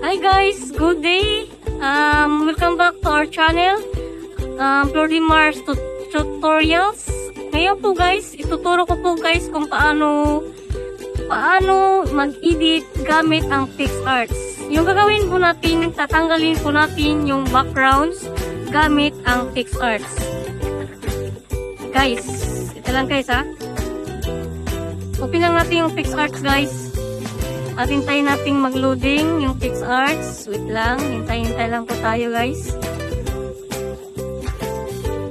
Hi guys, good day. Welcome back to our channel, Florimar's Tutorials. Ngayon po guys, ituturo ko po guys kung paano mag-edit gamit ang PixArt. Yung gagawin po natin, tatanggalin po natin yung backgrounds gamit ang PixArt. Guys, ito lang guys ha. Open lang natin yung PixArt guys. At hintayin natin mag-loading yung PixArt. Wait lang, hintay lang po tayo guys.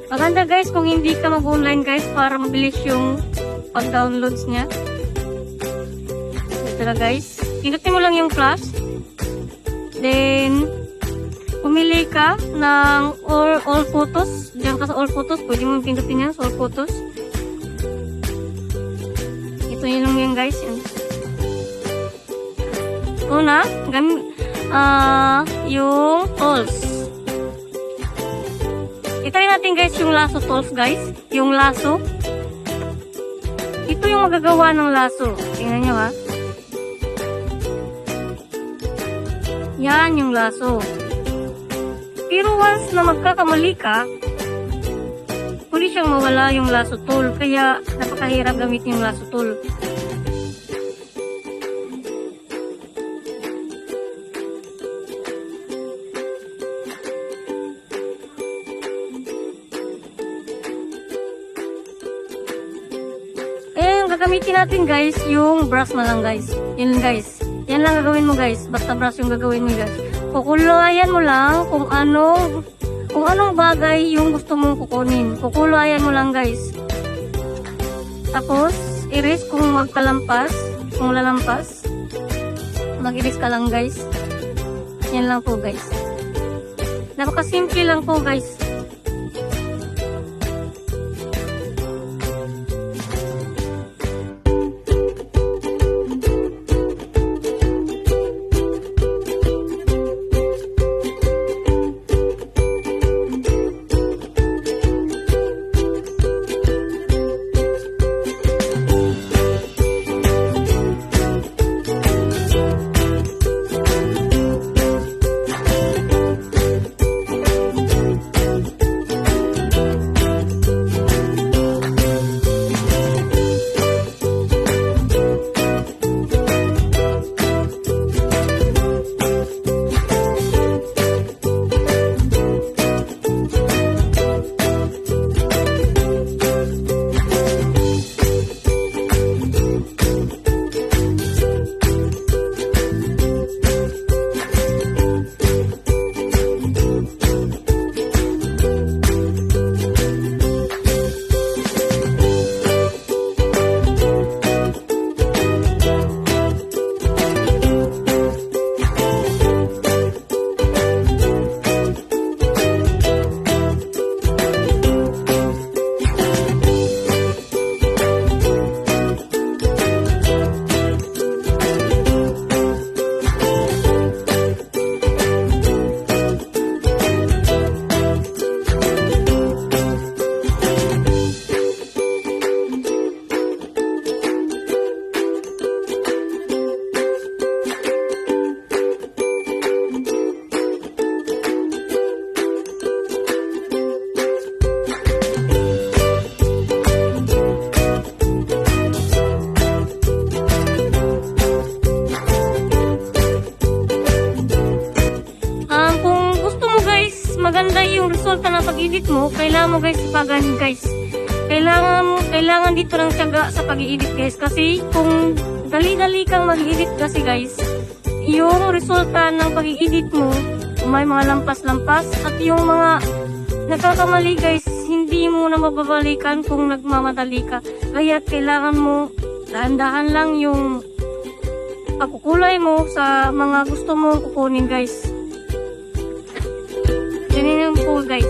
Maganda guys kung hindi ka mag-online guys para mabilis yung pag-downloads niya. Ito na guys. Pindutin mo lang yung plus. Then, pumili ka ng all photos. Diyan ka sa all photos. Pwede mo pindutin yan sa all photos. Ito yun lang yan guys. Yan. Una, yung tools. Itry natin guys yung lasso tools guys. Yung lasso. Ito yung magagawa ng lasso. Tingnan nyo ha. Yan yung lasso. Pero once na magkakamali ka, pwede siyang mawala yung lasso tool. Kaya napakahirap gamitin yung lasso tool. Gagamitin natin guys yung brush na lang guys. Yan guys. Yan lang gagawin mo guys. Basta brush yung gagawin mo guys. Kukulayan mo lang kung anong bagay yung gusto mong kukunin. Kukulayan mo lang guys. Tapos, iris kung magkalampas. Kung lalampas. Mag-iris ka lang guys. Yan lang po guys. Napakasimple lang po guys. Maganda yung resulta ng pag-edit mo, kailangan mo guys ipagan guys. Kailangan dito ng tiyaga sa pag-edit guys. Kasi kung dali-dali kang mag-edit kasi guys, yung resulta ng pag-edit mo, may mga lampas-lampas. At yung mga nagkakamali guys, hindi mo na mababalikan kung nagmamadali ka. Kaya kailangan mo dahan-dahan lang yung pagkukulay mo sa mga gusto mong kukunin guys. Ganyan yung po guys.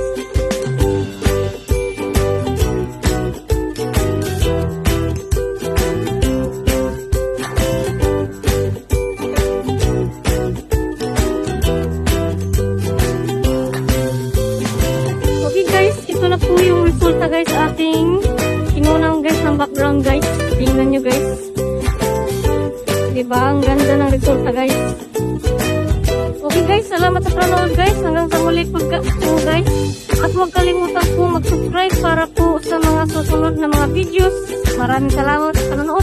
Okay guys, ito na po yung resulta guys ating kinunang guys ng background guys. Tingnan nyo guys. Diba? Ang ganda ng resulta guys. Okay guys, salamat sa panonood guys. Hanggang sa muli po guys. At huwag kalimutan po mag-subscribe para po sa mga susunod na mga videos. Maraming salamat sa panonood.